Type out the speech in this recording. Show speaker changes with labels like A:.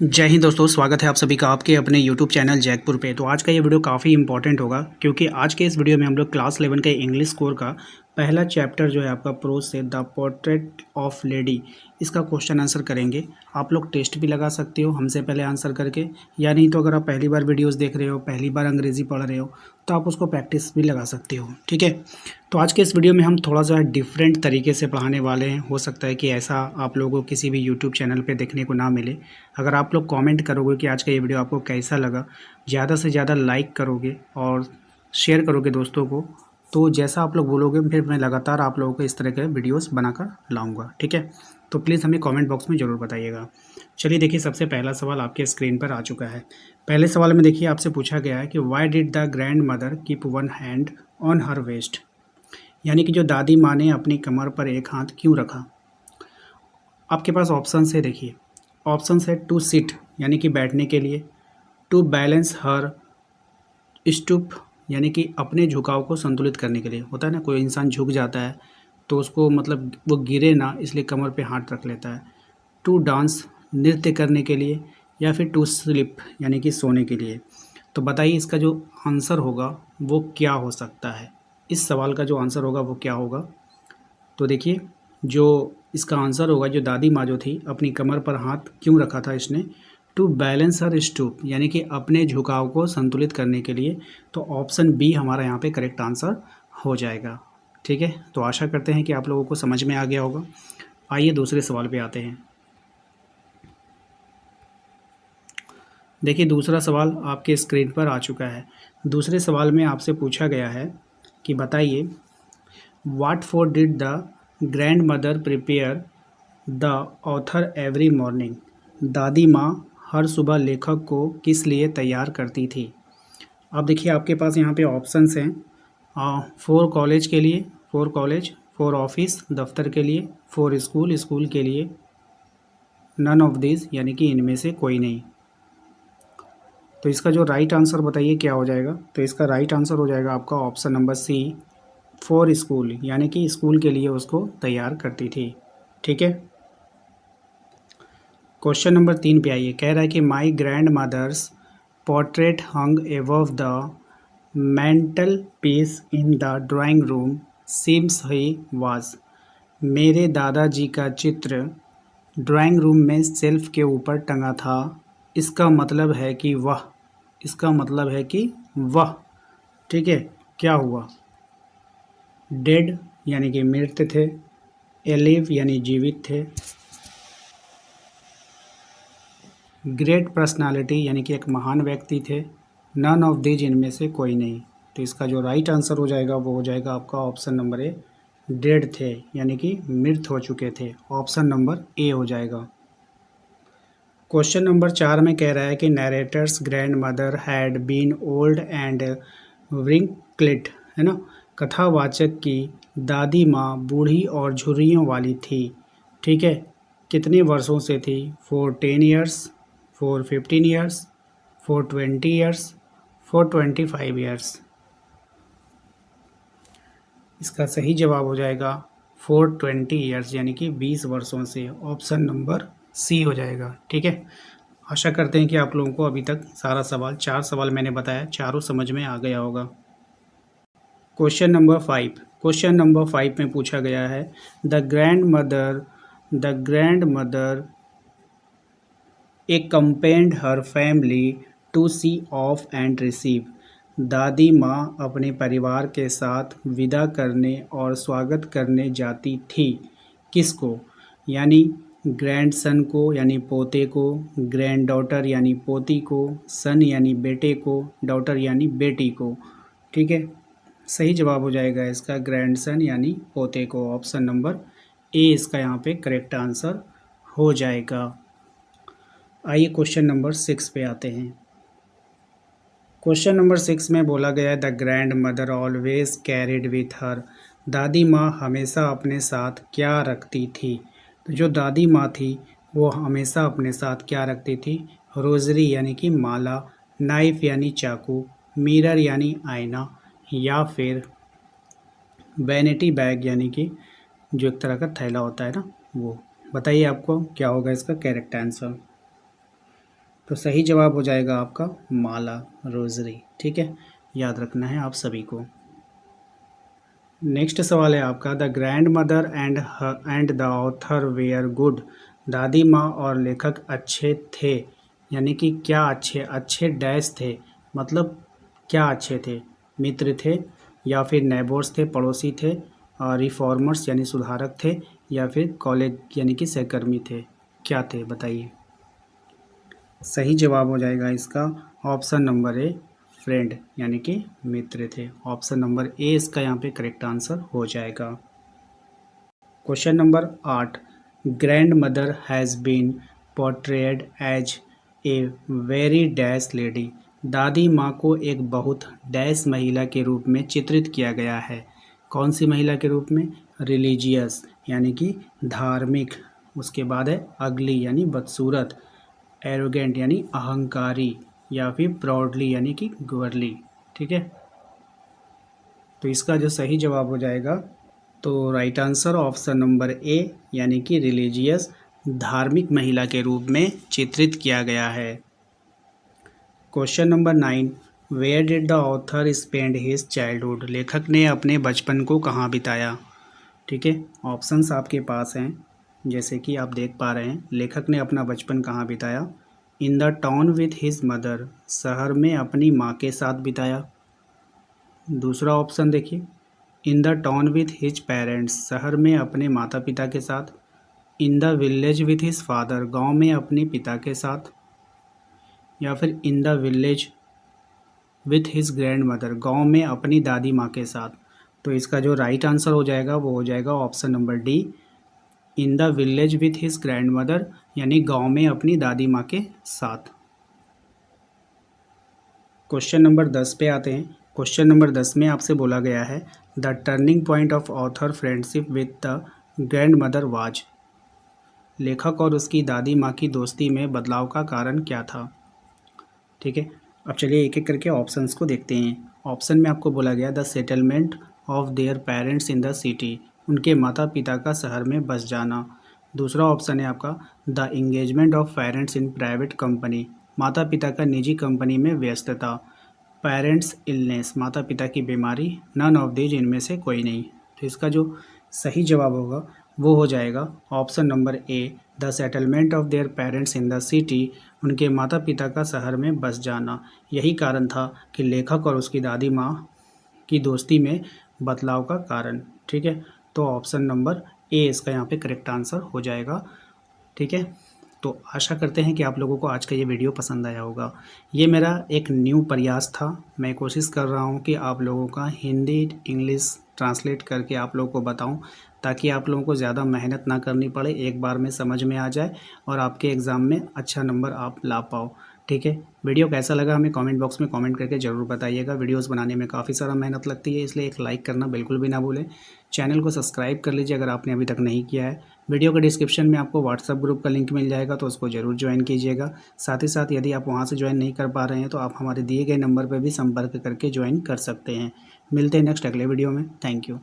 A: जय हिंद दोस्तों, स्वागत है आप सभी का आपके अपने यूट्यूब चैनल जैकपुर पे। तो आज का ये वीडियो काफ़ी इंपॉर्टेंट होगा क्योंकि आज के इस वीडियो में हम लोग क्लास 11 के इंग्लिश कोर का पहला चैप्टर जो है आपका प्रोज से द पोर्ट्रेट ऑफ लेडी, इसका क्वेश्चन आंसर करेंगे। आप लोग टेस्ट भी लगा सकते हो हमसे पहले आंसर करके, या नहीं तो अगर आप पहली बार वीडियोज़ देख रहे हो, पहली बार अंग्रेज़ी पढ़ रहे हो, तो आप उसको प्रैक्टिस भी लगा सकते हो। ठीक है, तो आज के इस वीडियो में हम थोड़ा सा डिफरेंट तरीके से पढ़ाने वाले हैं। हो सकता है कि ऐसा आप लोगों को किसी भी यूट्यूब चैनल पे देखने को ना मिले। अगर आप लोग कमेंट करोगे कि आज का ये वीडियो आपको कैसा लगा, ज़्यादा से ज़्यादा लाइक करोगे और शेयर करोगे दोस्तों को, तो जैसा आप लोग बोलोगे फिर मैं लगातार आप लोगों को इस तरह के वीडियोस बनाकर लाऊंगा। ठीक है, तो प्लीज़ हमें कमेंट बॉक्स में ज़रूर बताइएगा। चलिए देखिए, सबसे पहला सवाल आपके स्क्रीन पर आ चुका है। पहले सवाल में देखिए आपसे पूछा गया है कि why did the grandmother keep one hand on her waist, यानी कि जो दादी माँ ने अपनी कमर पर एक हाथ क्यों रखा। आपके पास ऑप्शन है, देखिए ऑप्शन है टू सिट यानी कि बैठने के लिए, टू बैलेंस हर स्टूप यानी कि अपने झुकाव को संतुलित करने के लिए। होता है ना, कोई इंसान झुक जाता है तो उसको मतलब वो गिरे ना, इसलिए कमर पे हाथ रख लेता है। टू डांस नृत्य करने के लिए, या फिर टू स्लिप यानी कि सोने के लिए। तो बताइए इसका जो आंसर होगा वो क्या हो सकता है। इस सवाल का जो आंसर होगा वो क्या होगा। तो देखिए, जो इसका आंसर होगा, जो दादी माँ जो थी अपनी कमर पर हाथ क्यों रखा था इसने, टू बैलेंस हर स्टूप यानी कि अपने झुकाव को संतुलित करने के लिए। तो ऑप्शन बी हमारा यहाँ पे करेक्ट आंसर हो जाएगा। ठीक है, तो आशा करते हैं कि आप लोगों को समझ में आ गया होगा। आइए दूसरे सवाल पे आते हैं। देखिए दूसरा सवाल आपके स्क्रीन पर आ चुका है। दूसरे सवाल में आपसे पूछा गया है कि बताइए what for did the grand mother prepare the author every morning, दादी माँ हर सुबह लेखक को किस लिए तैयार करती थी। अब देखिए आपके पास यहाँ पे ऑप्शंस हैं, फॉर कॉलेज के लिए, फॉर कॉलेज, फॉर ऑफिस दफ्तर के लिए, फॉर स्कूल स्कूल के लिए, नन ऑफ दिस यानी कि इनमें से कोई नहीं। तो इसका जो राइट आंसर बताइए क्या हो जाएगा। तो इसका राइट आंसर हो जाएगा आपका option number C, for school यानी कि स्कूल के लिए उसको तैयार करती थी। ठीक है, क्वेश्चन नंबर 3 पे आइए। कह रहा है कि my grandmother's portrait hung above the mantelpiece in the drawing room seems he was, मेरे दादाजी का चित्र ड्राइंग रूम में सेल्फ के ऊपर टंगा था। इसका मतलब है कि वह, इसका मतलब है कि वह, ठीक है, क्या हुआ। डेड यानी कि मृत थे, एलिव यानी जीवित थे, ग्रेट पर्सनालिटी यानी कि एक महान व्यक्ति थे, नन ऑफ दीज इनमें से कोई नहीं। तो इसका जो राइट आंसर हो जाएगा वो हो जाएगा आपका ऑप्शन नंबर ए, डेड थे यानी कि मृत हो चुके थे। ऑप्शन नंबर ए हो जाएगा। क्वेश्चन नंबर 4 में कह रहा है कि narrator's grandmother had been old and wrinkled, है ना, कथावाचक की दादी माँ बूढ़ी और झुर्रियों वाली थी। ठीक है, कितने वर्षों से थी, for 10 years, for 15 years, for 20 years, for 25 years. इसका सही जवाब हो जाएगा फॉर 20 ईयर्स यानी कि 20 वर्षों से। ऑप्शन नंबर सी हो जाएगा। ठीक है, आशा करते हैं कि आप लोगों को अभी तक सारा सवाल, 4 सवाल मैंने बताया, चारों समझ में आ गया होगा। क्वेश्चन नंबर 5, क्वेश्चन नंबर 5 में पूछा गया है the grand mother accompanied her family to see off and receive, दादी माँ अपने परिवार के साथ विदा करने और स्वागत करने जाती थी। किसको, यानी ग्रैंडसन को यानी पोते को, ग्रैंड डॉटर यानी पोती को, सन यानी बेटे को, डॉटर यानी बेटी को। ठीक है, सही जवाब हो जाएगा इसका ग्रैंडसन यानी पोते को। ऑप्शन नंबर ए इसका यहाँ पे करेक्ट आंसर हो जाएगा। आइए क्वेश्चन नंबर 6 पे आते हैं। क्वेश्चन नंबर 6 में बोला गया है the grand mother always carried with her, दादी माँ हमेशा अपने साथ क्या रखती थी। तो जो दादी माँ थी वो हमेशा अपने साथ क्या रखती थी, रोजरी यानी कि माला, नाइफ यानी चाकू, मिरर यानी आईना, या फिर वैनिटी बैग यानी कि जो एक तरह का थैला होता है ना वो। बताइए आपको क्या होगा इसका करेक्ट आंसर। तो सही जवाब हो जाएगा आपका माला, रोजरी। ठीक है, याद रखना है आप सभी को। नेक्स्ट सवाल है आपका, the grandmother and the author were good. दादी माँ और लेखक अच्छे थे, यानी कि क्या अच्छे, अच्छे डैश थे, मतलब क्या अच्छे थे, मित्र थे या फिर नेबर्स थे, पड़ोसी थे, और रिफॉर्मर्स यानी सुधारक थे, या फिर कॉलेज यानी कि सहकर्मी थे, क्या थे बताइए। सही जवाब हो जाएगा इसका ऑप्शन नंबर ए, फ्रेंड यानी कि मित्र थे। ऑप्शन नंबर ए इसका यहाँ पे करेक्ट आंसर हो जाएगा। Question number 8, grandmother has been portrayed as a very dash lady. दादी माँ को एक बहुत डैश महिला के रूप में चित्रित किया गया है। कौन सी महिला के रूप में? रिलीजियस यानी कि धार्मिक, उसके बाद है अगली यानी बदसूरत, एरोगेंट यानी अहंकारी, या फिर प्राउडली यानी कि गर्ली। ठीक है, तो इसका जो सही जवाब हो जाएगा, तो right answer option number A यानी कि रिलीजियस, धार्मिक महिला के रूप में चित्रित किया गया है। Question number 9, where did the author spend his childhood. लेखक ने अपने बचपन को कहाँ बिताया। ठीक है, ऑप्शंस आपके पास हैं, जैसे कि आप देख पा रहे हैं, लेखक ने अपना बचपन कहाँ बिताया। In the town with his mother, शहर में अपनी माँ के साथ बिताया। दूसरा ऑप्शन देखिए, in the town with his parents, शहर में अपने माता पिता के साथ। In the village with his father, गांव में अपने पिता के साथ। या फिर in the village with his grand mother, गाँव में अपनी दादी माँ के साथ। तो इसका जो राइट आंसर हो जाएगा वो हो जाएगा option number D, in the village with his grand mother, यानी गांव में अपनी दादी माँ के साथ। क्वेश्चन नंबर 10 पे आते हैं। क्वेश्चन नंबर 10 में आपसे बोला गया है, the turning point of author friendship with the grand mother was. लेखक और उसकी दादी माँ की दोस्ती में बदलाव का कारण क्या था। ठीक है, अब चलिए एक एक करके ऑप्शंस को देखते हैं। ऑप्शन में आपको बोला गया, the settlement of their parents in the city, उनके माता पिता का शहर में बस जाना। दूसरा ऑप्शन है आपका, the engagement of parents in private company, माता पिता का निजी कंपनी में व्यस्तता। पेरेंट्स इलनेस, माता पिता की बीमारी। नन ऑफ दीज, इनमें से कोई नहीं। तो इसका जो सही जवाब होगा वो हो जाएगा option number A, the settlement of their parents in the city, उनके माता पिता का शहर में बस जाना। यही कारण था कि लेखक और उसकी दादी माँ की दोस्ती में बदलाव का कारण। ठीक है, तो ऑप्शन नंबर ए इसका यहाँ पे करेक्ट आंसर हो जाएगा। ठीक है, तो आशा करते हैं कि आप लोगों को आज का ये वीडियो पसंद आया होगा। ये मेरा एक न्यू प्रयास था, मैं कोशिश कर रहा हूँ कि आप लोगों का हिंदी इंग्लिश ट्रांसलेट करके आप लोगों को बताऊँ, ताकि आप लोगों को ज़्यादा मेहनत ना करनी पड़े, एक बार में समझ में आ जाए और आपके एग्ज़ाम में अच्छा नंबर आप ला पाओ। ठीक है, वीडियो कैसा लगा हमें कमेंट बॉक्स में कमेंट करके ज़रूर बताइएगा। वीडियोस बनाने में काफ़ी सारा मेहनत लगती है, इसलिए एक लाइक करना बिल्कुल भी ना भूलें। चैनल को सब्सक्राइब कर लीजिए अगर आपने अभी तक नहीं किया है। वीडियो के डिस्क्रिप्शन में आपको व्हाट्सएप ग्रुप का लिंक मिल जाएगा, तो उसको ज़रूर ज्वाइन कीजिएगा। साथ ही साथ यदि आप वहाँ से ज्वाइन नहीं कर पा रहे हैं तो आप हमारे दिए गए नंबर पर भी संपर्क करके ज्वाइन कर सकते हैं। मिलते हैं नेक्स्ट अगले वीडियो में। Thank you.